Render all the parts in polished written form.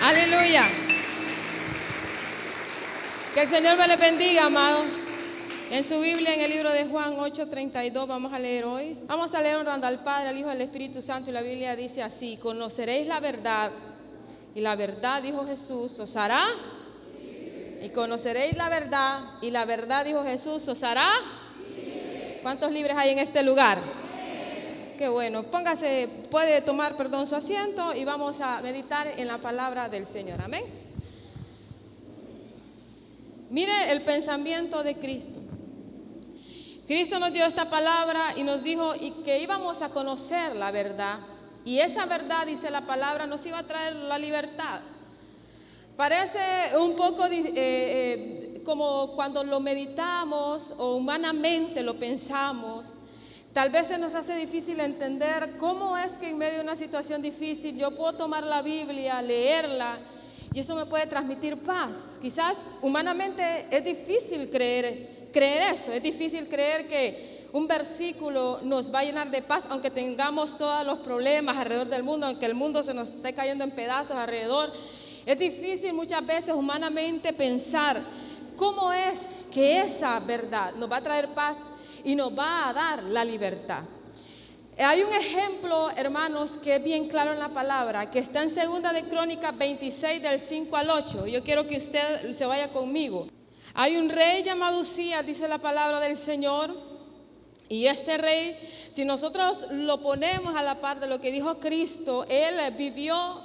Aleluya. Que el Señor me les bendiga, amados. En su Biblia, en el libro de Juan 8:32, vamos a leer hoy. Vamos a leer honrando al Padre, al Hijo y al Espíritu Santo. Y la Biblia dice así: conoceréis la verdad, y la verdad, dijo Jesús, os hará. Y conoceréis la verdad, y la verdad, dijo Jesús, os hará. ¿Cuántos libres hay en este lugar? Qué bueno. Póngase, puede tomar, su asiento y vamos a meditar en la palabra del Señor. Amén. Mire el pensamiento de Cristo. Cristo nos dio esta palabra y nos dijo que íbamos a conocer la verdad. Y esa verdad, dice la palabra, nos iba a traer la libertad. Parece un poco como cuando lo meditamos o humanamente lo pensamos. Tal vez se nos hace difícil entender cómo es que en medio de una situación difícil yo puedo tomar la Biblia, leerla, y eso me puede transmitir paz. Quizás humanamente es difícil creer eso, es difícil creer que un versículo nos va a llenar de paz, aunque tengamos todos los problemas alrededor del mundo, aunque el mundo se nos esté cayendo en pedazos alrededor. Es difícil muchas veces humanamente pensar cómo es que esa verdad nos va a traer paz y nos va a dar la libertad. Hay un ejemplo, hermanos, que es bien claro en la palabra, que está en 2 de Crónicas 26 del 5 al 8. Yo quiero que usted se vaya conmigo. Hay un rey llamado Usías, dice la palabra del Señor, y este rey, si nosotros lo ponemos a la par de lo que dijo Cristo, él vivió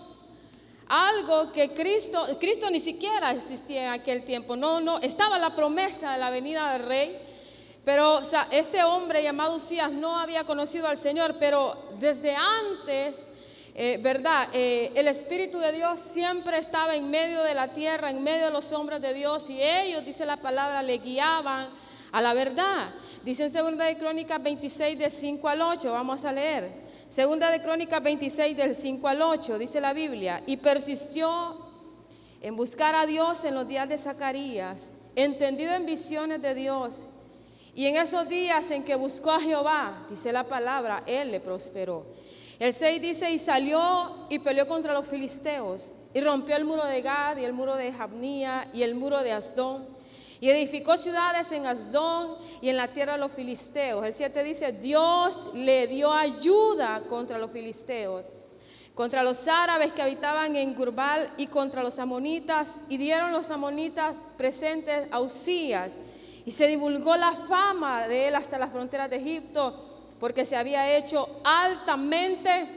algo que Cristo ni siquiera existía en aquel tiempo. No, estaba la promesa de la venida del rey. Pero este hombre llamado Usías no había conocido al Señor, pero desde antes, el Espíritu de Dios siempre estaba en medio de la tierra, en medio de los hombres de Dios, y ellos, dice la palabra, le guiaban a la verdad. Dice en 2 de Crónicas 26 del 5 al 8, vamos a leer. 2 de Crónicas 26 del 5 al 8, dice la Biblia: y persistió en buscar a Dios en los días de Zacarías, entendido en visiones de Dios. Y en esos días en que buscó a Jehová, dice la palabra, él le prosperó. El 6 dice: y salió y peleó contra los filisteos, y rompió el muro de Gad, y el muro de Jabnía, y el muro de Asdón, y edificó ciudades en Asdón y en la tierra de los filisteos. El 7 dice: Dios le dio ayuda contra los filisteos, contra los árabes que habitaban en Gurbal, y contra los amonitas, y dieron los amonitas presentes a Usías. Y se divulgó la fama de él hasta las fronteras de Egipto, porque se había hecho altamente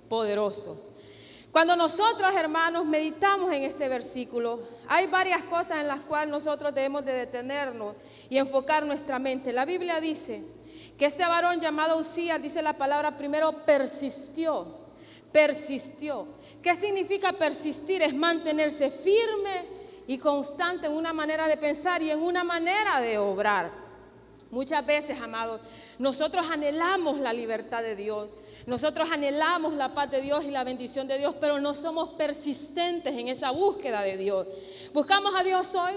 poderoso. Cuando nosotros, hermanos, meditamos en este versículo, hay varias cosas en las cuales nosotros debemos de detenernos y enfocar nuestra mente. La Biblia dice que este varón llamado Usías, dice la palabra, primero persistió. ¿Qué significa persistir? Es mantenerse firme y constante en una manera de pensar y en una manera de obrar. Muchas veces, amados, nosotros anhelamos la libertad de Dios, nosotros anhelamos la paz de Dios y la bendición de Dios, pero no somos persistentes en esa búsqueda de Dios. Buscamos a Dios hoy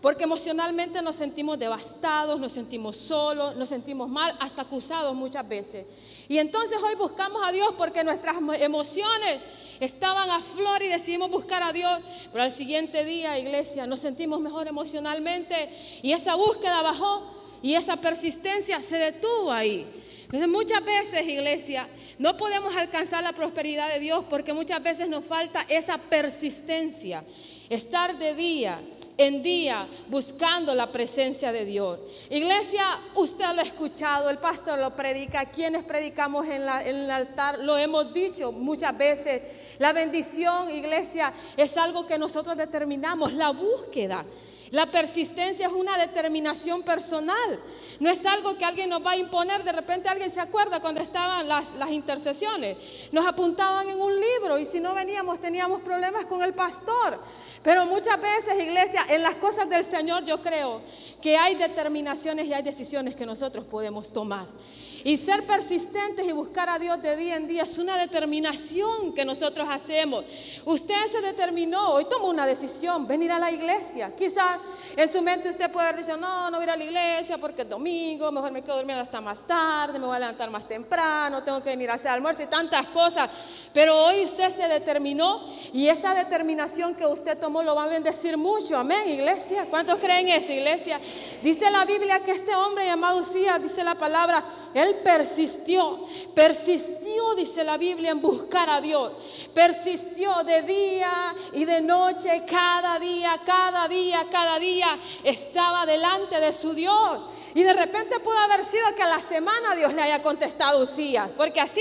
porque emocionalmente nos sentimos devastados, nos sentimos solos, nos sentimos mal, hasta acusados muchas veces. Y entonces hoy buscamos a Dios porque nuestras emociones estaban a flor y decidimos buscar a Dios, pero al siguiente día, iglesia, nos sentimos mejor emocionalmente y esa búsqueda bajó y esa persistencia se detuvo ahí. Entonces muchas veces, iglesia, no podemos alcanzar la prosperidad de Dios porque muchas veces nos falta esa persistencia, estar de día en día buscando la presencia de Dios. Iglesia, usted lo ha escuchado, el pastor lo predica, quienes predicamos en el altar lo hemos dicho muchas veces. La bendición, iglesia, es algo que nosotros determinamos, la búsqueda. La persistencia es una determinación personal, no es algo que alguien nos va a imponer. De repente alguien se acuerda cuando estaban las intercesiones, nos apuntaban en un libro y si no veníamos teníamos problemas con el pastor. Pero muchas veces, iglesia, en las cosas del Señor yo creo que hay determinaciones y hay decisiones que nosotros podemos tomar. Y ser persistentes y buscar a Dios de día en día es una determinación que nosotros hacemos. Usted se determinó, hoy tomó una decisión, venir a la iglesia. Quizás en su mente usted puede haber dicho, no voy a ir a la iglesia porque es domingo, mejor me quedo durmiendo hasta más tarde, me voy a levantar más temprano, tengo que venir a hacer almuerzo y tantas cosas. Pero hoy usted se determinó y esa determinación que usted tomó lo va a bendecir mucho. Amén, iglesia. ¿Cuántos creen eso, iglesia? Dice la Biblia que este hombre llamado Uzías, dice la palabra, él persistió, dice la Biblia, en buscar a Dios. Persistió de día y de noche, cada día estaba delante de su Dios. Y de repente pudo haber sido que a la semana Dios le haya contestado a Uzías, porque así,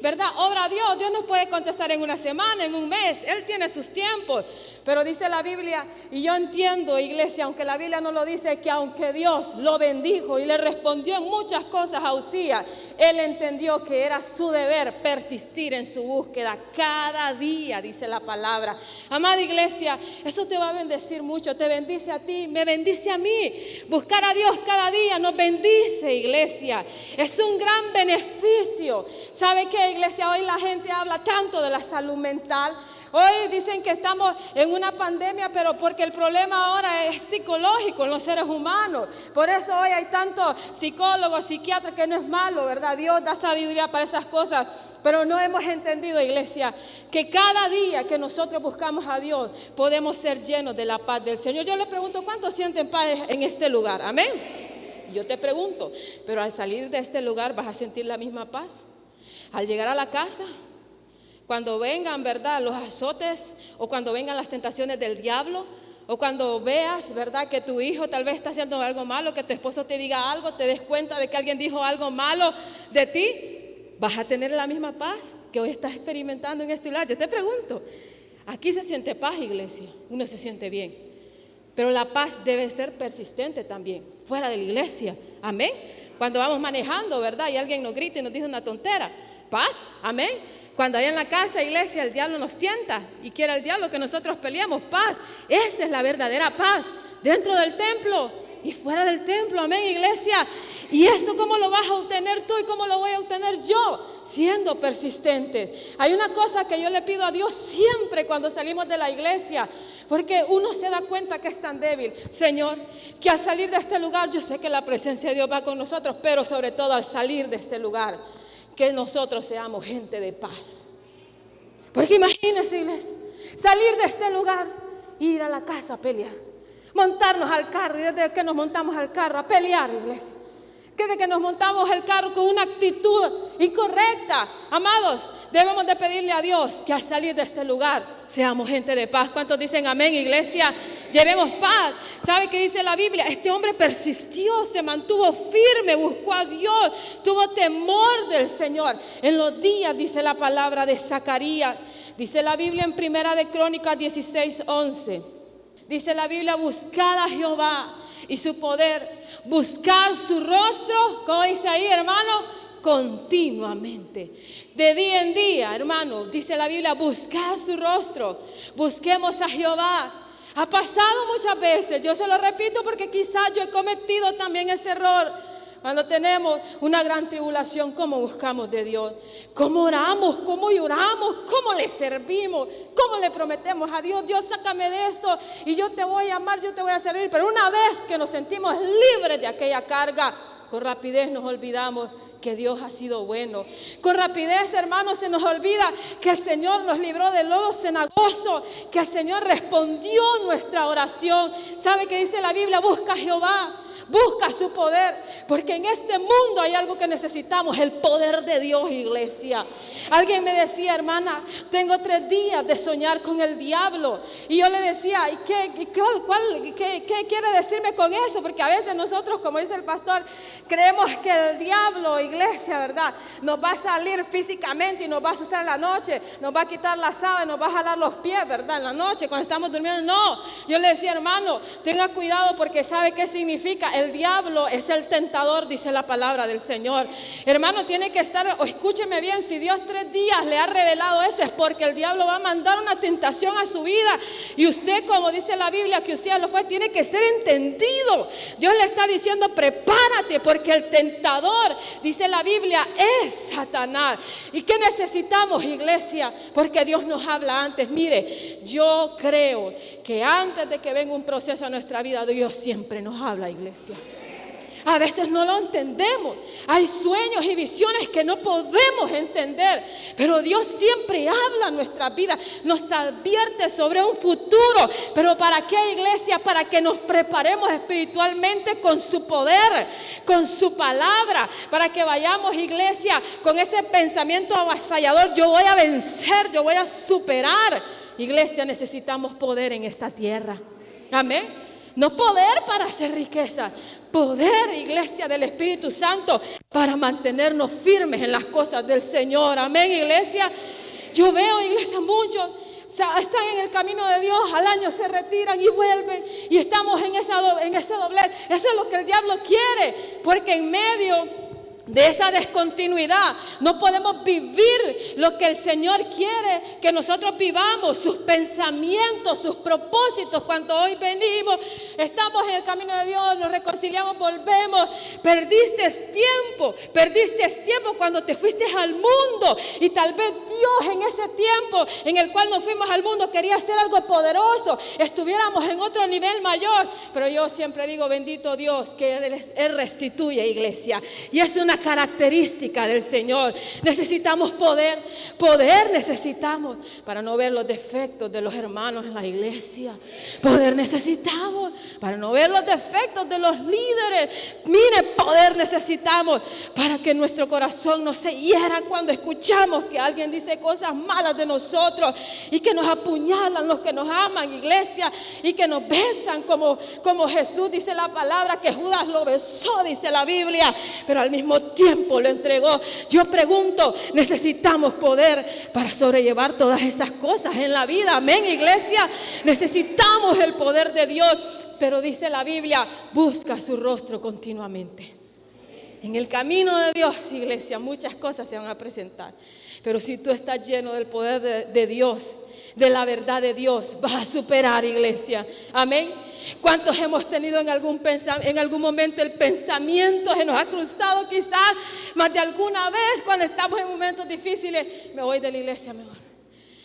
¿verdad? Obra Dios no puede contestar en una semana, en un mes, Él tiene sus tiempos. Pero dice la Biblia, y yo entiendo, iglesia, aunque la Biblia no lo dice, que aunque Dios lo bendijo y le respondió en muchas cosas a Uzías, él entendió que era su deber persistir en su búsqueda cada día, dice la palabra. Amada iglesia, eso te va a bendecir mucho, te bendice a ti, me bendice a mí. Buscar a Dios cada día nos bendice, iglesia. Es un gran beneficio. ¿Sabe qué, iglesia? Hoy la gente habla tanto de la salud mental. Hoy dicen que estamos en una pandemia, pero porque el problema ahora es psicológico en los seres humanos. Por eso hoy hay tantos psicólogos, psiquiatras, que no es malo, ¿verdad? Dios da sabiduría para esas cosas. Pero no hemos entendido, iglesia, que cada día que nosotros buscamos a Dios podemos ser llenos de la paz del Señor. Yo le pregunto, ¿cuántos sienten paz en este lugar? Amén. Yo te pregunto, pero al salir de este lugar vas a sentir la misma paz. Al llegar a la casa, cuando vengan, ¿verdad?, los azotes, o cuando vengan las tentaciones del diablo, o cuando veas, ¿verdad?, que tu hijo tal vez está haciendo algo malo, que tu esposo te diga algo, te des cuenta de que alguien dijo algo malo de ti, ¿vas a tener la misma paz que hoy estás experimentando en este lugar? Yo te pregunto, aquí se siente paz, iglesia, uno se siente bien, pero la paz debe ser persistente también, fuera de la iglesia, amén. Cuando vamos manejando, ¿verdad?, y alguien nos grita y nos dice una tontera, paz, amén. Cuando hay en la casa, iglesia, el diablo nos tienta y quiere el diablo que nosotros peleemos, paz. Esa es la verdadera paz, dentro del templo y fuera del templo, amén, iglesia. Y eso, ¿cómo lo vas a obtener tú y cómo lo voy a obtener yo? Siendo persistente. Hay una cosa que yo le pido a Dios siempre cuando salimos de la iglesia, porque uno se da cuenta que es tan débil. Señor, que al salir de este lugar, yo sé que la presencia de Dios va con nosotros, pero sobre todo al salir de este lugar, que nosotros seamos gente de paz. Porque imagínense, iglesia, salir de este lugar, ir a la casa a pelear, montarnos al carro, y desde que nos montamos al carro a pelear, iglesia, que desde que nos montamos al carro con una actitud incorrecta, amados, debemos de pedirle a Dios que al salir de este lugar seamos gente de paz. ¿Cuántos dicen amén, iglesia? Llevemos paz. ¿Sabe qué dice la Biblia? Este hombre persistió, se mantuvo firme, buscó a Dios, tuvo temor del Señor. En los días, dice la palabra de Zacarías, dice la Biblia en Primera de Crónicas 16:11. Dice la Biblia, buscad a Jehová y su poder, buscar su rostro, como dice ahí, hermano, continuamente, de día en día, hermano, dice la Biblia, buscar su rostro, busquemos a Jehová. Ha pasado muchas veces, yo se lo repito porque quizás yo he cometido también ese error. Cuando tenemos una gran tribulación, ¿cómo buscamos de Dios? ¿Cómo oramos? ¿Cómo lloramos? ¿Cómo le servimos? ¿Cómo le prometemos a Dios? Dios, sácame de esto y yo te voy a amar, yo te voy a servir. Pero una vez que nos sentimos libres de aquella carga, con rapidez nos olvidamos que Dios ha sido bueno. Con rapidez, hermanos, se nos olvida que el Señor nos libró del lodo cenagoso, que el Señor respondió nuestra oración. ¿Sabe qué dice la Biblia? Busca a Jehová, busca su poder, porque en este mundo hay algo que necesitamos, el poder de Dios, iglesia. Alguien me decía, hermana, tengo 3 días de soñar con el diablo. Y yo le decía, ¿y qué quiere decirme con eso? Porque a veces nosotros, como dice el pastor, creemos que el diablo, iglesia, iglesia, ¿verdad? Nos va a salir físicamente y nos va a asustar en la noche, nos va a quitar la sábana, nos va a jalar los pies, ¿verdad? En la noche cuando estamos durmiendo. No, yo le decía, hermano, tenga cuidado porque ¿sabe qué significa? El diablo es el tentador, dice la palabra del Señor. Hermano, tiene que estar, escúcheme bien, si Dios 3 días le ha revelado eso es porque el diablo va a mandar una tentación a su vida y usted, como dice la Biblia que usted lo fue, tiene que ser entendido. Dios le está diciendo, prepárate porque el tentador, dice la Biblia, es Satanás. ¿Y qué necesitamos, iglesia? Porque Dios nos habla antes. Mire, yo creo que antes de que venga un proceso a nuestra vida, Dios siempre nos habla, iglesia. A veces no lo entendemos. Hay sueños y visiones que no podemos entender. Pero Dios siempre habla en nuestra vida. Nos advierte sobre un futuro. ¿Pero para qué, iglesia? Para que nos preparemos espiritualmente con su poder, con su palabra. Para que vayamos, iglesia, con ese pensamiento avasallador. Yo voy a vencer, yo voy a superar. Iglesia, necesitamos poder en esta tierra. Amén. No poder para hacer riqueza, poder, iglesia, del Espíritu Santo para mantenernos firmes en las cosas del Señor. Amén, iglesia. Yo veo, iglesia, muchos están en el camino de Dios, al año se retiran y vuelven y estamos en ese doblez. Eso es lo que el diablo quiere, porque en medio de esa descontinuidad no podemos vivir lo que el Señor quiere que nosotros vivamos, sus pensamientos, sus propósitos. Cuando hoy venimos, estamos en el camino de Dios, nos reconciliamos, volvemos. Perdiste tiempo cuando te fuiste al mundo, y tal vez Dios en ese tiempo en el cual nos fuimos al mundo quería hacer algo poderoso, estuviéramos en otro nivel mayor. Pero yo siempre digo, bendito Dios, que Él restituye, iglesia, y es una característica del Señor. Necesitamos poder necesitamos para no ver los defectos de los hermanos en la iglesia. Poder necesitamos para no ver los defectos de los líderes. Mire, poder necesitamos para que nuestro corazón no se hiera cuando escuchamos que alguien dice cosas malas de nosotros y que nos apuñalan los que nos aman, iglesia, y que nos besan como Jesús, dice la palabra, que Judas lo besó, dice la Biblia, pero al mismo tiempo lo entregó. Yo pregunto, necesitamos poder para sobrellevar todas esas cosas en la vida. Amén, iglesia. Necesitamos el poder de Dios. Pero dice la Biblia, busca su rostro continuamente. En el camino de Dios, iglesia, muchas cosas se van a presentar. Pero si tú estás lleno del poder de Dios, de la verdad de Dios, vas a superar, iglesia. Amén. ¿Cuántos hemos tenido en algún momento el pensamiento, se nos ha cruzado quizás más de alguna vez cuando estamos en momentos difíciles? Me voy de la iglesia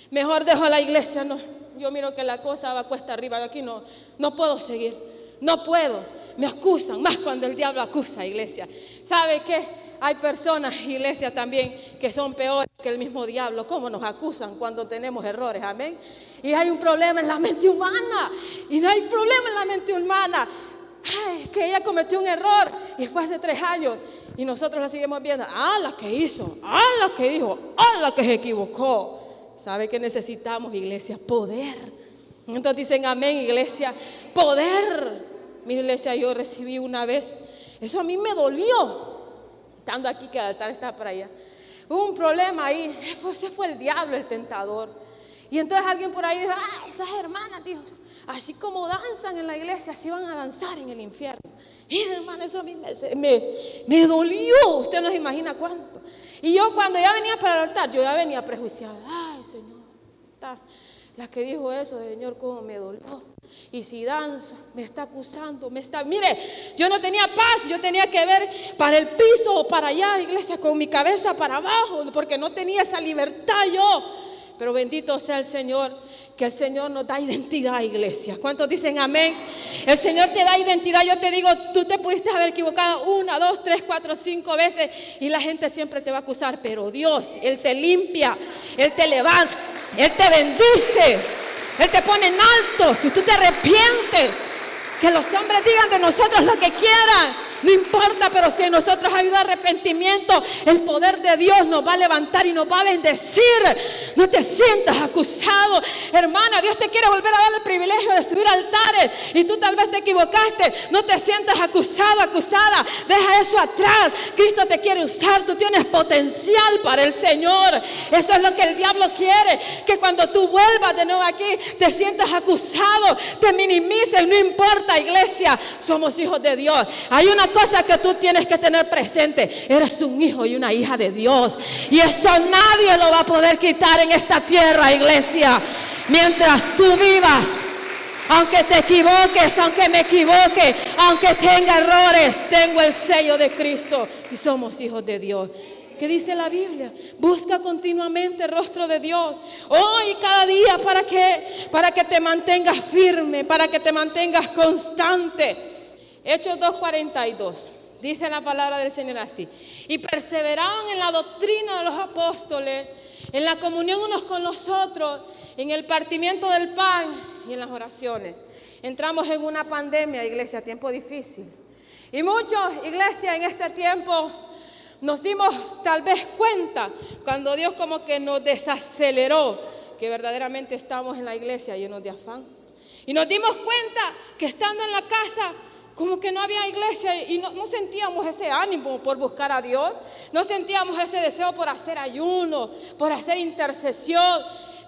mejor dejo la iglesia, no. Yo miro que la cosa va cuesta arriba, yo aquí no puedo seguir, no puedo. Me acusan, más cuando el diablo acusa, iglesia. ¿Sabe qué? Hay personas, iglesia, también que son peores que el mismo diablo. ¿Cómo nos acusan cuando tenemos errores? Amén. Y hay un problema en la mente humana. Y no hay problema en la mente humana. Ay, es que ella cometió un error y fue hace 3 años. Y nosotros la seguimos viendo. La que hizo, la que dijo, la que se equivocó. ¿Sabe qué necesitamos, iglesia? Poder. Entonces dicen amén, iglesia. Poder. Mire, iglesia, yo recibí una vez. Eso a mí me dolió. Estando aquí, que el altar está para allá. Hubo un problema ahí. Ese fue el diablo, el tentador. Y entonces alguien por ahí dijo, esas hermanas, dijo, así como danzan en la iglesia, así van a danzar en el infierno. Mira, hermano, eso a mí me dolió. Usted no se imagina cuánto. Y yo cuando ya venía para el altar, yo ya venía prejuiciada. Ay, Señor, la que dijo eso, Señor, cómo me dolió. Y si danza, me está acusando, mire, yo no tenía paz, yo tenía que ver para el piso o para allá, iglesia, con mi cabeza para abajo, porque no tenía esa libertad yo. Pero bendito sea el Señor, que el Señor nos da identidad, iglesia. ¿Cuántos dicen amén? El Señor te da identidad. Yo te digo, tú te pudiste haber equivocado 1, 2, 3, 4, 5 veces y la gente siempre te va a acusar, pero Dios, Él te limpia, Él te levanta, Él te bendice, Él te pone en alto. Si tú te arrepientes, que los hombres digan de nosotros lo que quieran, no importa, pero si en nosotros ha habido arrepentimiento, el poder de Dios nos va a levantar y nos va a bendecir. No te sientas acusado, hermana. Dios te quiere volver a dar el privilegio de subir altares y tú tal vez te equivocaste. No te sientas acusado, acusada. Deja eso atrás. Cristo te quiere usar. Tú tienes potencial para el Señor. Eso es lo que el diablo quiere, que cuando tú vuelvas de nuevo aquí te sientas acusado, te minimices. No importa, iglesia, somos hijos de Dios. Hay una cosa que tú tienes que tener presente: eres un hijo y una hija de Dios, y eso nadie lo va a poder quitar en esta tierra, iglesia. Mientras tú vivas, aunque te equivoques, aunque me equivoque, aunque tenga errores, tengo el sello de Cristo y somos hijos de Dios. ¿Qué dice la Biblia? Busca continuamente el rostro de Dios, hoy y cada día, para que te mantengas firme, para que te mantengas constante. Hechos 2:42, dice la palabra del Señor así: y perseveraban en la doctrina de los apóstoles, en la comunión unos con los otros, en el partimiento del pan y en las oraciones. Entramos en una pandemia, iglesia, tiempo difícil. Y muchos, iglesia, en este tiempo nos dimos tal vez cuenta, cuando Dios como que nos desaceleró, que verdaderamente estamos en la iglesia llenos de afán. Y nos dimos cuenta que estando en la casa, como que no había iglesia y no sentíamos ese ánimo por buscar a Dios. No sentíamos ese deseo por hacer ayuno, por hacer intercesión.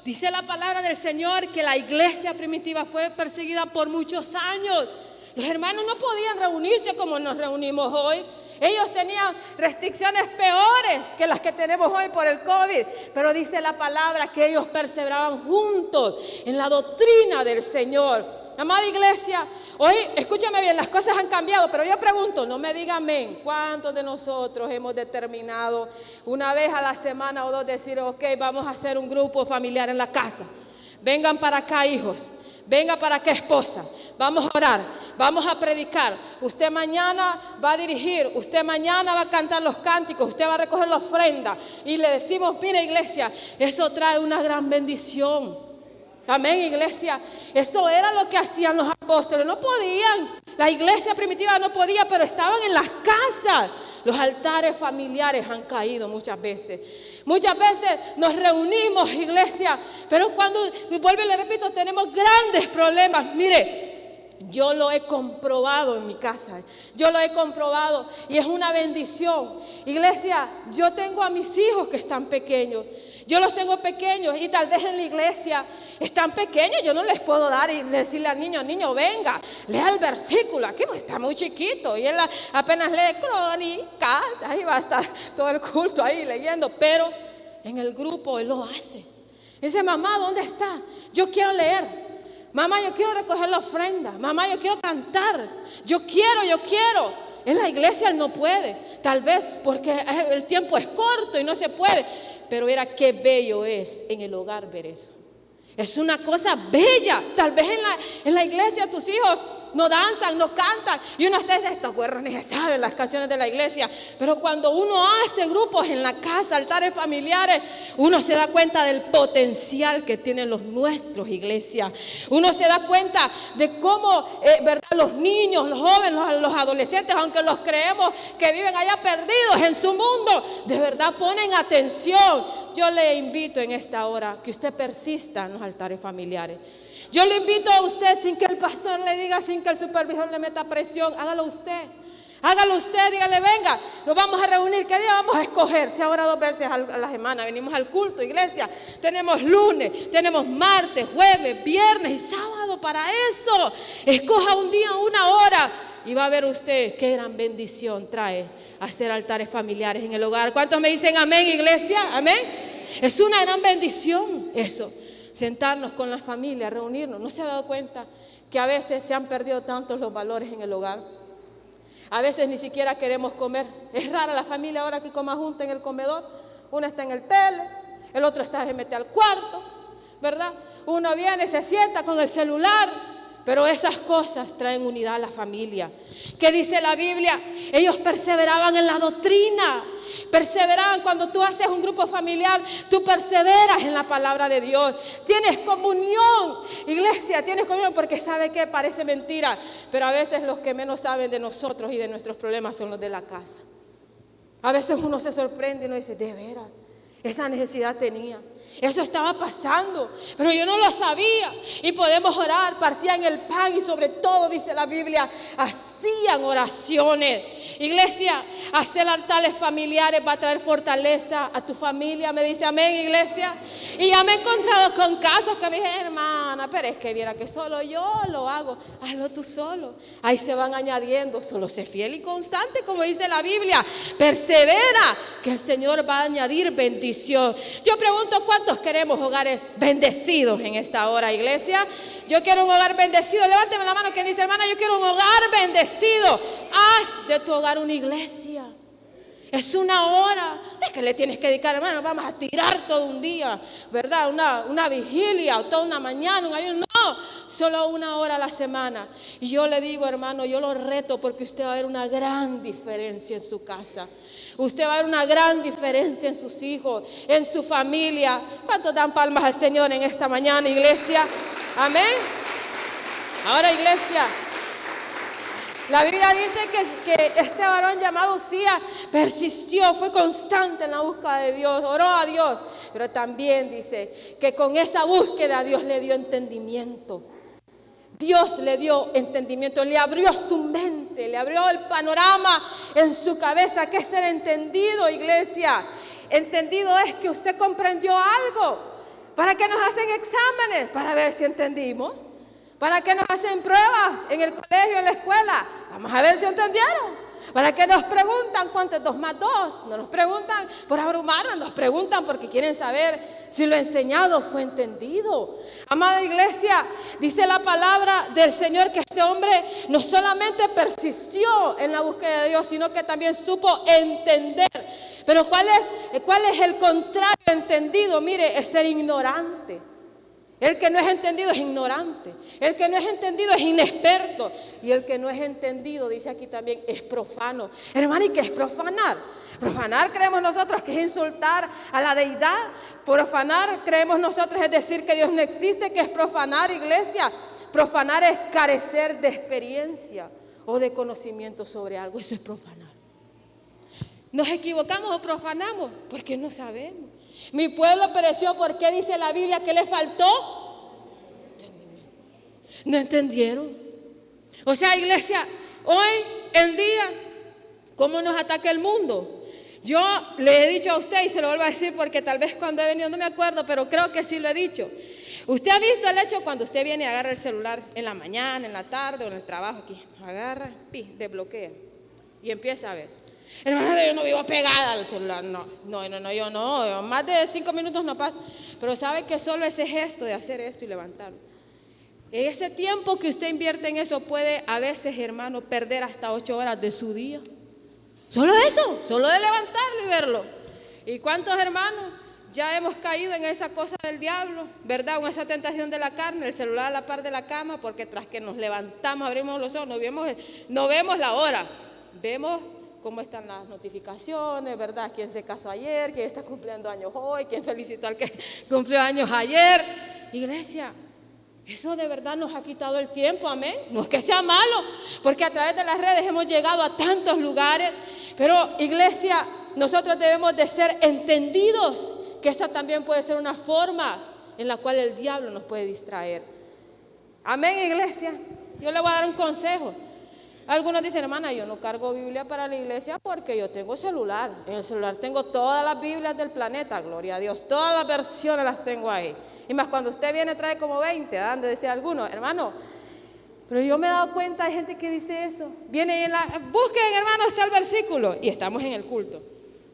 Dice la palabra del Señor que la iglesia primitiva fue perseguida por muchos años. Los hermanos no podían reunirse como nos reunimos hoy. Ellos tenían restricciones peores que las que tenemos hoy por el COVID. Pero dice la palabra que ellos perseveraban juntos en la doctrina del Señor. Amada iglesia, hoy, escúchame bien, las cosas han cambiado, pero yo pregunto, no me diga amén, ¿cuántos de nosotros hemos determinado una vez a la semana o dos decir, ok, vamos a hacer un grupo familiar en la casa? Vengan para acá, hijos. Venga para acá, esposa. Vamos a orar, vamos a predicar. Usted mañana va a dirigir, usted mañana va a cantar los cánticos, usted va a recoger la ofrenda. Y le decimos, mira iglesia, eso trae una gran bendición. Amén, iglesia. Eso era lo que hacían los apóstoles. No podían, la iglesia primitiva no podía, pero estaban en las casas. Los altares familiares han caído muchas veces. Muchas veces nos reunimos, iglesia, pero cuando, vuelvo y le repito, tenemos grandes problemas. Mire, yo lo he comprobado en mi casa. Yo lo he comprobado y es una bendición. Iglesia, yo tengo a mis hijos que están pequeños. Yo los tengo pequeños y tal vez en la iglesia están pequeños. Yo no les puedo dar y decirle al niño, venga, lea el versículo. Aquí pues, está muy chiquito y él apenas lee crónicas. Ahí va a estar todo el culto ahí leyendo. Pero en el grupo él lo hace. Dice, mamá, ¿dónde está? Yo quiero leer. Mamá, yo quiero recoger la ofrenda. Mamá, yo quiero cantar. Yo quiero. En la iglesia él no puede. Tal vez porque el tiempo es corto y no se puede. Pero mira qué bello es en el hogar ver eso. Es una cosa bella. Tal vez en la iglesia tus hijos no danzan, no cantan. Y uno está diciendo, estos güerros ni se saben las canciones de la iglesia. Pero cuando uno hace grupos en la casa, altares familiares, uno se da cuenta del potencial que tienen los nuestros, iglesia. Uno se da cuenta de cómo, verdad, los niños, los jóvenes, los adolescentes, aunque los creemos que viven allá perdidos en su mundo, de verdad ponen atención. Yo le invito en esta hora que usted persista en los altares familiares. Yo le invito a usted sin que el pastor le diga, sin que el supervisor le meta presión. Hágalo usted, dígale, venga, nos vamos a reunir. ¿Qué día vamos a escoger? Si ahora 2 veces a la semana venimos al culto, iglesia. Tenemos lunes, tenemos martes, jueves, viernes y sábado para eso. Escoja un día, 1 hora. Y va a ver usted qué gran bendición trae hacer altares familiares en el hogar. ¿Cuántos me dicen amén, iglesia? Amén. Es una gran bendición eso. Sentarnos con la familia, reunirnos. ¿No se ha dado cuenta que a veces se han perdido tantos los valores en el hogar? A veces ni siquiera queremos comer. Es rara la familia ahora que coma junta en el comedor. Uno está en el tele, el otro está se mete al cuarto, ¿verdad? Uno viene, se sienta con el celular. pero esas cosas traen unidad a la familia. ¿Qué dice la Biblia? Ellos perseveraban en la doctrina. Perseveraban. Cuando tú haces un grupo familiar, tú perseveras en la palabra de Dios. Tienes comunión, iglesia, tienes comunión, porque sabe que parece mentira, pero a veces los que menos saben de nosotros y de nuestros problemas son los de la casa. A veces uno se sorprende y uno dice, de veras, esa necesidad tenía, eso estaba pasando, pero yo no lo sabía. Y podemos orar, partían el pan y sobre todo, dice la Biblia, hacían oraciones. Iglesia, hacer altares familiares va a traer fortaleza a tu familia. Me dice amén, iglesia. Y ya me he encontrado con casos que me dicen, hermana, pero es que viera que solo yo lo hago. Hazlo tú solo. Ahí se van añadiendo. Solo sé fiel y constante, como dice la Biblia. Persevera, que el Señor va a añadir bendición. Yo pregunto, ¿cuántos queremos hogares bendecidos en esta hora, iglesia? Yo quiero un hogar bendecido. Levánteme la mano quien dice, hermana, yo quiero un hogar bendecido. Haz de tu hogar una iglesia. Es una hora. Es que le tienes que dedicar, hermano, vamos a tirar todo un día, ¿verdad? Una vigilia o toda una mañana, un ayuno. No, solo una hora a la semana. Y yo le digo, hermano, yo lo reto porque usted va a ver una gran diferencia en su casa. Usted va a ver una gran diferencia en sus hijos, en su familia. ¿Cuántos dan palmas al Señor en esta mañana, iglesia? Amén. Ahora, iglesia, la Biblia dice que este varón llamado Uzías persistió, fue constante en la búsqueda de Dios, oró a Dios. Pero también dice que con esa búsqueda Dios le dio entendimiento. Dios le dio entendimiento, le abrió su mente, le abrió el panorama en su cabeza. ¿Qué es ser entendido, iglesia? Entendido es que usted comprendió algo. ¿Para qué nos hacen exámenes? Para ver si entendimos. ¿Para qué nos hacen pruebas en el colegio, en la escuela? Vamos a ver si entendieron. ¿Para qué nos preguntan cuánto es 2 más 2? No nos preguntan por abrumarnos, nos preguntan porque quieren saber si lo enseñado fue entendido. Amada iglesia, dice la palabra del Señor que este hombre no solamente persistió en la búsqueda de Dios, sino que también supo entender. Pero ¿cuál es el contrario de entendido? Mire, es ser ignorante. El que no es entendido es ignorante. El que no es entendido es inexperto. Y el que no es entendido, dice aquí también, es profano. Hermano, ¿y qué es profanar? Profanar creemos nosotros que es insultar a la deidad. Profanar creemos nosotros es decir que Dios no existe. ¿Qué es profanar, iglesia? Profanar es carecer de experiencia o de conocimiento sobre algo. Eso es profanar. ¿Nos equivocamos o profanamos? Porque no sabemos. Mi pueblo pereció, ¿por qué dice la Biblia que le faltó? No entendieron. O sea, iglesia, hoy en día, ¿cómo nos ataca el mundo? Yo le he dicho a usted y se lo vuelvo a decir porque tal vez cuando he venido no me acuerdo, pero creo que sí lo he dicho. Usted ha visto el hecho cuando usted viene y agarra el celular en la mañana, en la tarde o en el trabajo aquí. Agarra, desbloquea y empieza a ver. Hermano, yo no vivo pegada al celular, yo no, más de 5 minutos no pasa. Pero sabe que solo ese gesto de hacer esto y levantarlo, ese tiempo que usted invierte en eso puede a veces, hermano, perder hasta 8 horas de su día. Solo eso, solo de levantarlo y verlo. ¿Y cuántos hermanos ya hemos caído en esa cosa del diablo, verdad? En esa tentación de la carne, el celular a la par de la cama, porque tras que nos levantamos, abrimos los ojos, no vemos la hora, vemos cómo están las notificaciones, ¿verdad? ¿Quién se casó ayer? ¿Quién está cumpliendo años hoy? ¿Quién felicitó al que cumplió años ayer? Iglesia, eso de verdad nos ha quitado el tiempo, amén. No es que sea malo, porque a través de las redes hemos llegado a tantos lugares, pero iglesia, nosotros debemos de ser entendidos, que esa también puede ser una forma en la cual el diablo nos puede distraer. Amén, iglesia. Yo le voy a dar un consejo. Algunos dicen, hermana, yo no cargo Biblia para la iglesia porque yo tengo celular. En el celular tengo todas las Biblias del planeta, gloria a Dios. Todas las versiones las tengo ahí. Y más cuando usted viene trae como 20, han de decir algunos, hermano. Pero yo me he dado cuenta, hay gente que dice eso. Vienen busquen, hermano, está el versículo. Y estamos en el culto.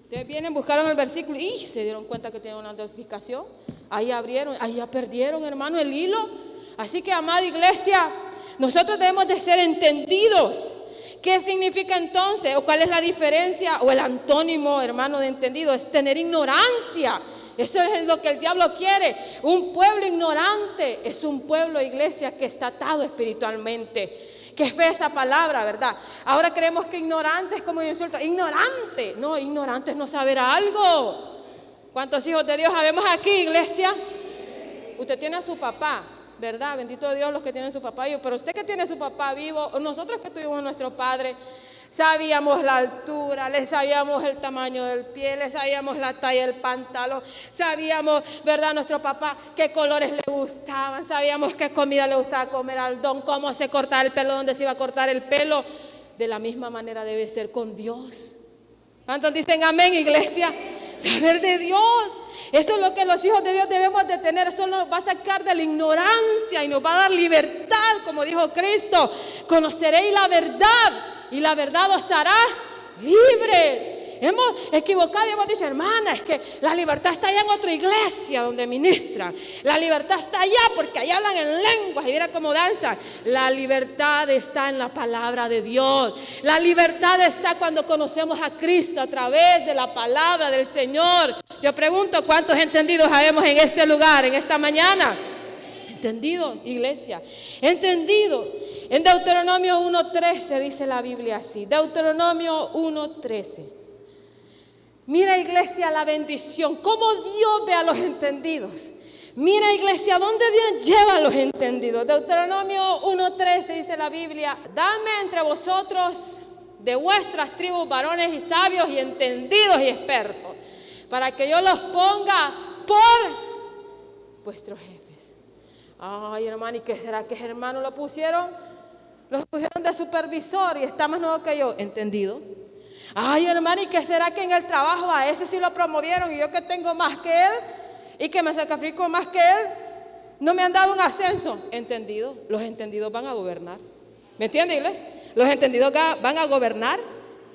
Ustedes vienen, buscaron el versículo y se dieron cuenta que tienen una notificación. Ahí abrieron, ahí ya perdieron, hermano, el hilo. Así que, amada iglesia, nosotros debemos de ser entendidos. ¿Qué significa entonces? ¿O cuál es la diferencia? O el antónimo, hermano, de entendido es tener ignorancia. Eso es lo que el diablo quiere. Un pueblo ignorante es un pueblo, iglesia, que está atado espiritualmente. Qué fea esa palabra, ¿verdad? Ahora creemos que ignorante es como un insulto. Ignorante. No, ignorante es no saber algo. ¿Cuántos hijos de Dios habemos aquí, iglesia? Usted tiene a su papá, ¿verdad? Bendito Dios los que tienen su papá vivo. Pero usted que tiene a su papá vivo, nosotros que tuvimos a nuestro padre, sabíamos la altura, le sabíamos el tamaño del pie, le sabíamos la talla del pantalón, sabíamos, ¿verdad? Nuestro papá qué colores le gustaban, sabíamos qué comida le gustaba comer al don, cómo se cortaba el pelo, dónde se iba a cortar el pelo. De la misma manera debe ser con Dios. ¿Cuántos dicen amén, iglesia? Saber de Dios. Eso es lo que los hijos de Dios debemos de tener. Eso nos va a sacar de la ignorancia y nos va a dar libertad, como dijo Cristo. Conoceréis la verdad y la verdad os hará libre. Hemos equivocado y hemos dicho, hermana, es que la libertad está allá en otra iglesia donde ministran. La libertad está allá porque allá hablan en lenguas y mira cómo danzan. La libertad está en la palabra de Dios. La libertad está cuando conocemos a Cristo a través de la palabra del Señor. Yo pregunto, ¿cuántos entendidos habemos en este lugar, en esta mañana? ¿Entendido, iglesia? ¿Entendido? En Deuteronomio 1:13 dice la Biblia así. Deuteronomio 1:13. Mira, iglesia, la bendición, cómo Dios ve a los entendidos. Mira, iglesia, ¿dónde Dios lleva a los entendidos? Deuteronomio 1:13 dice la Biblia: dame entre vosotros de vuestras tribus varones y sabios y entendidos y expertos, para que yo los ponga por vuestros jefes. Ay, hermano, ¿y qué será que hermano lo pusieron? Los pusieron de supervisor y está más nuevo que yo. ¿Entendido? Ay, hermano, ¿y qué será que en el trabajo a ese sí lo promovieron y yo que tengo más que él y que me sacrifico más que él, no me han dado un ascenso? ¿Entendido? Los entendidos van a gobernar. ¿Me entiende, iglesia? Los entendidos van a gobernar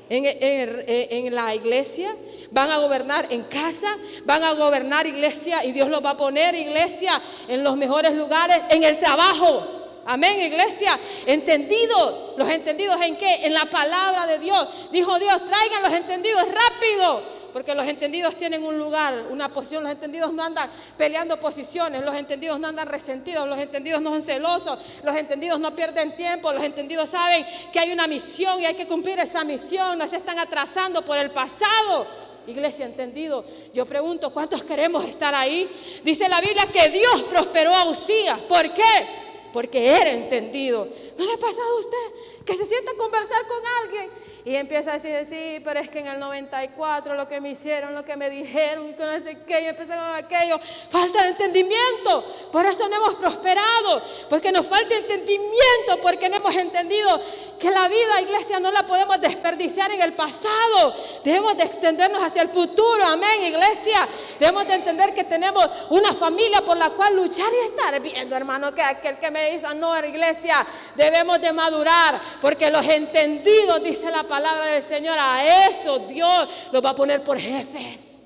en la iglesia, van a gobernar en casa, van a gobernar, iglesia, y Dios los va a poner, iglesia, en los mejores lugares, en el trabajo. Amén, iglesia. Entendido. ¿Los entendidos en qué? En la palabra de Dios. Dijo Dios, traigan los entendidos rápido, porque los entendidos tienen un lugar, una posición. Los entendidos no andan peleando posiciones, los entendidos no andan resentidos, los entendidos no son celosos, los entendidos no pierden tiempo, los entendidos saben que hay una misión y hay que cumplir esa misión, no se están atrasando por el pasado. Iglesia, entendido. Yo pregunto, ¿cuántos queremos estar ahí? Dice la Biblia que Dios prosperó a Uzías. ¿Por qué? Porque era entendido. ¿No le ha pasado a usted que se sienta a conversar con alguien y empieza a decir, sí, pero es que en el 94 lo que me hicieron, lo que me dijeron, y que no sé qué, y empecé con aquello? Falta de entendimiento. Por eso no hemos prosperado, porque nos falta entendimiento, porque no hemos entendido que la vida, iglesia, no la podemos desperdiciar en el pasado. Debemos de extendernos hacia el futuro. Amén, iglesia. Debemos de entender que tenemos una familia por la cual luchar y estar viendo, hermano, que aquel que me hizo, no, iglesia, debemos de madurar, porque los entendidos, dice la palabra del Señor, a eso Dios los va a poner por jefes.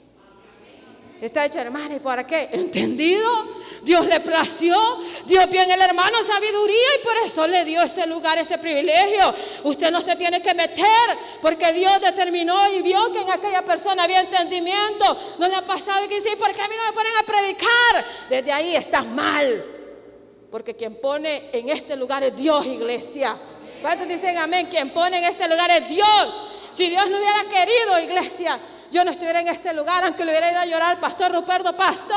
Está hecho, hermano, ¿y para qué? ¿Entendido? Dios le plació, Dios vio en el hermano sabiduría y por eso le dio ese lugar, ese privilegio. Usted no se tiene que meter, porque Dios determinó y vio que en aquella persona había entendimiento. No le ha pasado y que sí, ¿por qué a mí no me ponen a predicar? Desde ahí estás mal, porque quien pone en este lugar es Dios, iglesia. ¿Cuántos dicen amén? Quien pone en este lugar es Dios. Si Dios no hubiera querido, iglesia, yo no estuviera en este lugar, aunque le hubiera ido a llorar al pastor Ruperto: pastor,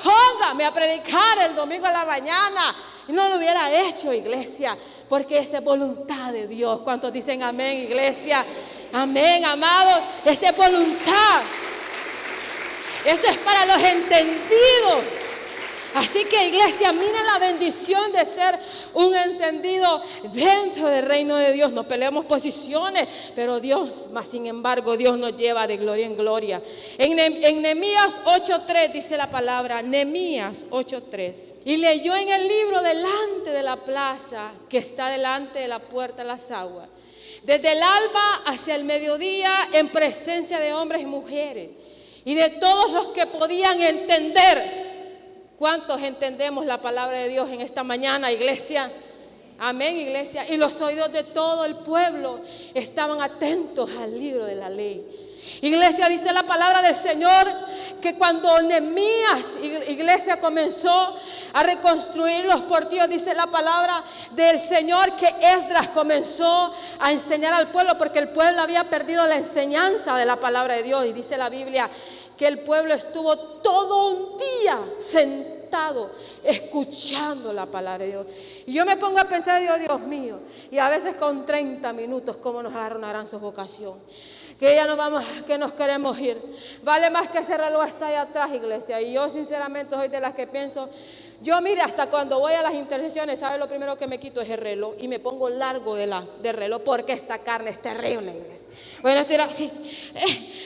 póngame a predicar el domingo a la mañana. Y no lo hubiera hecho, iglesia, porque esa es voluntad de Dios. ¿Cuántos dicen amén, iglesia? Amén, amados. Esa es voluntad. Eso es para los entendidos. Así que, iglesia, miren la bendición de ser un entendido dentro del reino de Dios. No peleamos posiciones, pero Dios, más sin embargo, Dios nos lleva de gloria en gloria. En Nehemías 8:3 dice la palabra, Nehemías 8:3. Y leyó en el libro delante de la plaza que está delante de la puerta de las aguas, desde el alba hacia el mediodía, en presencia de hombres y mujeres y de todos los que podían entender. ¿Cuántos entendemos la palabra de Dios en esta mañana, iglesia? Amén, iglesia. Y los oídos de todo el pueblo estaban atentos al libro de la ley. Iglesia, dice la palabra del Señor que cuando Nehemías, iglesia, comenzó a reconstruir los portillos, dice la palabra del Señor que Esdras comenzó a enseñar al pueblo, porque el pueblo había perdido la enseñanza de la palabra de Dios. Y dice la Biblia que el pueblo estuvo todo un día sentado escuchando la palabra de Dios. Y yo me pongo a pensar, Dios mío, y a veces con 30 minutos cómo nos agarra una gran sofocación, que ya nos vamos, que nos queremos ir. Vale más que ese reloj está allá atrás, iglesia. Y yo sinceramente soy de las que pienso, yo mire, hasta cuando voy a las intercesiones, ¿sabe? Lo primero que me quito es el reloj y me pongo largo del reloj, porque esta carne es terrible, iglesia. Bueno, estoy aquí,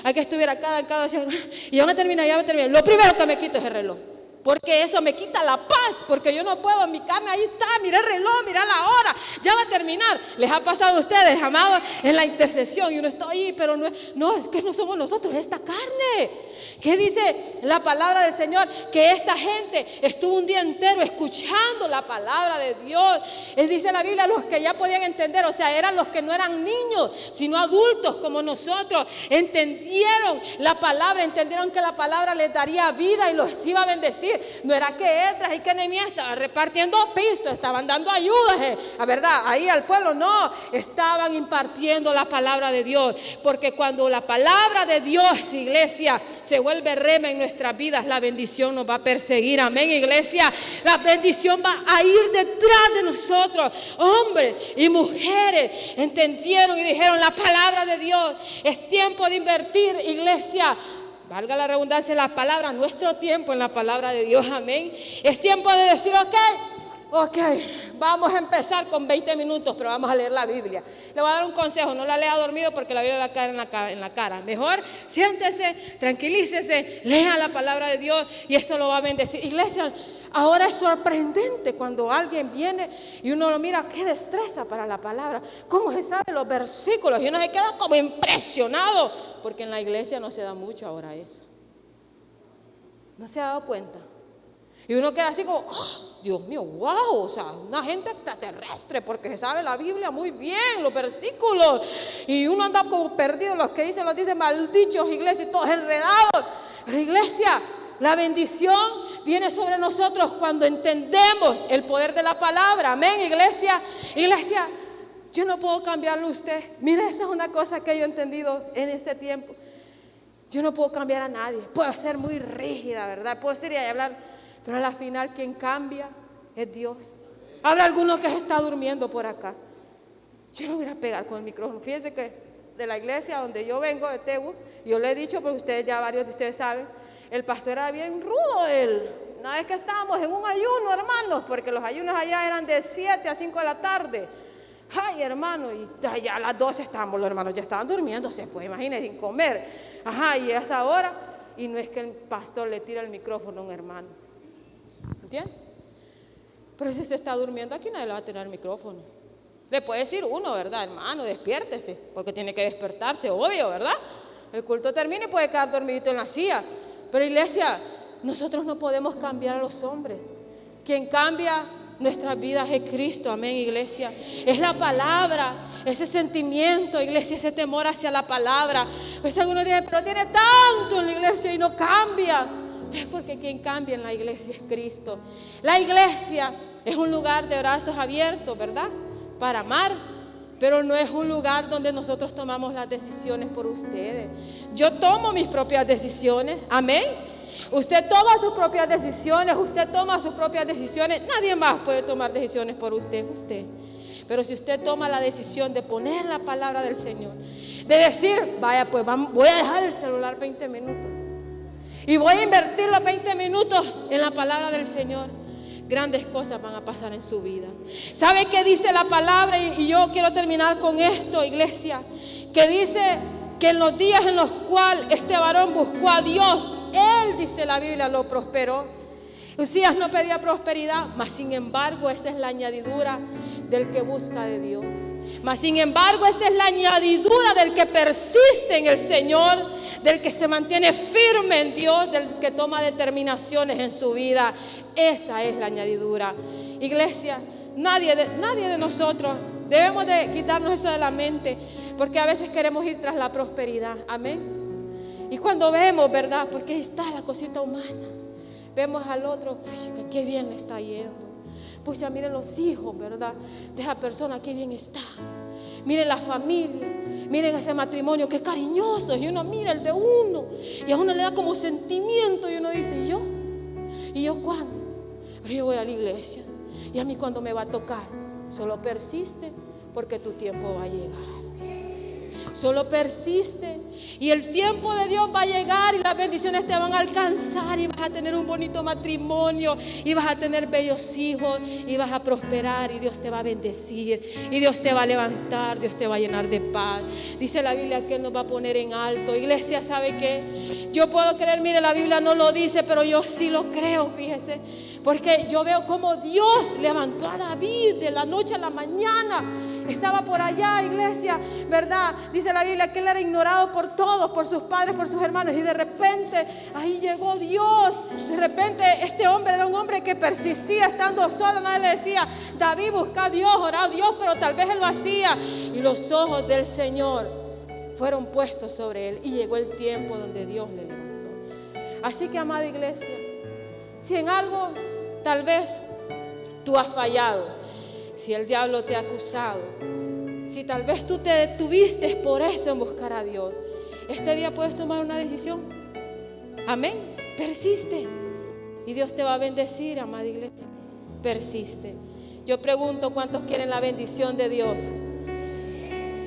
hay que estuviera cada y ya me termina. Lo primero que me quito es el reloj, porque eso me quita la paz, porque yo no puedo, mi carne ahí está, mira el reloj, mira la hora, ya va a terminar. ¿Les ha pasado a ustedes, amados, en la intercesión? Y uno está ahí, pero no, es que no somos nosotros, es esta carne. ¿Qué dice la palabra del Señor? Que esta gente estuvo un día entero escuchando la palabra de Dios. Dice la Biblia, los que ya podían entender, o sea, eran los que no eran niños, sino adultos como nosotros. Entendieron la palabra, entendieron que la palabra les daría vida y los iba a bendecir. No era que Esdras y que Nehemías estaban repartiendo pistos, estaban dando ayudas, a verdad, ahí al pueblo. No, estaban impartiendo la palabra de Dios, porque cuando la palabra de Dios, iglesia, se vuelve rema en nuestras vidas, la bendición nos va a perseguir. Amén, iglesia. La bendición va a ir detrás de nosotros. Hombres y mujeres entendieron y dijeron: la palabra de Dios, es tiempo de invertir, iglesia, valga la redundancia, la palabra, nuestro tiempo en la palabra de Dios. Amén. Es tiempo de decir: ok, vamos a empezar con 20 minutos, pero vamos a leer la Biblia. Le voy a dar un consejo: no la lea dormido, porque la Biblia la cae en la cara. Mejor siéntese, tranquilícese, lea la palabra de Dios y eso lo va a bendecir. Iglesia, ahora es sorprendente cuando alguien viene y uno lo mira, qué destreza para la palabra, cómo se sabe los versículos, y uno se queda como impresionado, porque en la iglesia no se da mucho ahora eso. ¿No se ha dado cuenta? Y uno queda así como: oh, Dios mío, wow, o sea, una gente extraterrestre, porque se sabe la Biblia muy bien, los versículos. Y uno anda como perdido, los que dicen, los dicen maldichos, iglesia, y todos enredados. Pero iglesia, la bendición viene sobre nosotros cuando entendemos el poder de la palabra. Amén, iglesia. Iglesia, yo no puedo cambiarlo a usted. Mire, esa es una cosa que yo he entendido en este tiempo. Yo no puedo cambiar a nadie. Puedo ser muy rígida, ¿verdad? Puedo ser y hablar, pero a la final quien cambia es Dios. Habrá alguno que se está durmiendo por acá. Yo no voy a pegar con el micrófono. Fíjense que de la iglesia donde yo vengo, de Tegus, yo le he dicho, porque ustedes ya varios de ustedes saben, el pastor era bien rudo él. Una vez que estábamos en un ayuno, hermanos, porque los ayunos allá eran de 7 a 5 de la tarde. Ay, hermano, y ya a las 12 estábamos, los hermanos ya estaban durmiéndose, pues imagínense, sin comer. Ajá, y a esa hora, y no es que el pastor le tira el micrófono a un hermano. ¿Entiendes? Pero si usted está durmiendo aquí, nadie le va a tirar el micrófono. Le puede decir uno, ¿verdad? Hermano, despiértese, porque tiene que despertarse, obvio, ¿verdad? El culto termina y puede quedar dormidito en la silla. Pero iglesia, nosotros no podemos cambiar a los hombres. Quien cambia nuestras vidas es Cristo. Amén, iglesia. Es la palabra, ese sentimiento, iglesia, ese temor hacia la palabra. Pues algunos dicen: pero tiene tanto en la iglesia y no cambia. Es porque quien cambia en la iglesia es Cristo. La iglesia es un lugar de brazos abiertos, ¿verdad? Para amar, pero no es un lugar donde nosotros tomamos las decisiones por ustedes. Yo tomo mis propias decisiones, amén. Usted toma sus propias decisiones, nadie más puede tomar decisiones por usted. Pero si usted toma la decisión de poner la palabra del Señor, de decir: vaya, pues voy a dejar el celular 20 minutos y voy a invertir los 20 minutos en la palabra del Señor, grandes cosas van a pasar en su vida. ¿Sabe qué dice la palabra? Y yo quiero terminar con esto, iglesia, que dice que en los días en los cuales este varón buscó a Dios, él, dice la Biblia, lo prosperó. Usías no pedía prosperidad, mas sin embargo esa es la añadidura del que busca de Dios. Mas sin embargo esa es la añadidura del que persiste en el Señor, del que se mantiene firme en Dios, del que toma determinaciones en su vida. Esa es la añadidura. Iglesia, nadie de nosotros debemos de quitarnos eso de la mente, porque a veces queremos ir tras la prosperidad. Amén. Y cuando vemos, ¿verdad? Porque ahí está la cosita humana. Vemos al otro, pucha, qué bien le está yendo. Pucha, miren los hijos, ¿verdad? De esa persona, qué bien está. Miren la familia, miren ese matrimonio, qué cariñoso. Y uno mira el de uno, y a uno le da como sentimiento. Y uno dice, ¿y yo? ¿Y yo cuándo? Pero yo voy a la iglesia. Y a mí cuando me va a tocar, solo persiste, porque tu tiempo va a llegar. Solo persiste y el tiempo de Dios va a llegar y las bendiciones te van a alcanzar y vas a tener un bonito matrimonio y vas a tener bellos hijos y vas a prosperar y Dios te va a bendecir y Dios te va a levantar, Dios te va a llenar de paz. Dice la Biblia que Él nos va a poner en alto. Iglesia, ¿sabe qué? Yo puedo creer, mire, la Biblia no lo dice, pero yo sí lo creo, fíjese, porque yo veo cómo Dios levantó a David de la noche a la mañana. Estaba por allá, iglesia, ¿verdad? Dice la Biblia que él era ignorado por todos, por sus padres, por sus hermanos. Y de repente ahí llegó Dios. De repente este hombre era un hombre que persistía estando solo. Nadie le decía, David, busca a Dios, ora a Dios, pero tal vez él lo hacía. Y los ojos del Señor fueron puestos sobre él. Y llegó el tiempo donde Dios le levantó. Así que, amada iglesia, si en algo tal vez tú has fallado, si el diablo te ha acusado, si tal vez tú te detuviste por eso en buscar a Dios, este día puedes tomar una decisión. Amén. Persiste y Dios te va a bendecir, amada iglesia. Persiste. Yo pregunto, ¿cuántos quieren la bendición de Dios?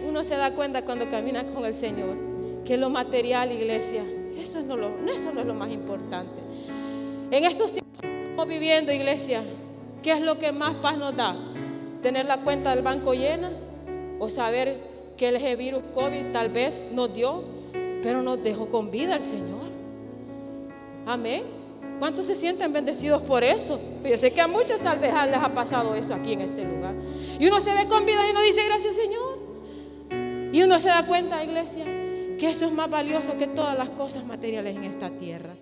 Uno se da cuenta cuando camina con el Señor que lo material, iglesia, eso no es lo más importante. En estos tiempos que estamos viviendo, iglesia, ¿qué es lo que más paz nos da? ¿Tener la cuenta del banco llena? ¿O saber que el virus COVID tal vez nos dio, pero nos dejó con vida el Señor? Amén. ¿Cuántos se sienten bendecidos por eso? Yo sé que a muchos tal vez les ha pasado eso aquí en este lugar. Y uno se ve con vida y uno dice, gracias, Señor. Y uno se da cuenta, iglesia, que eso es más valioso que todas las cosas materiales en esta tierra.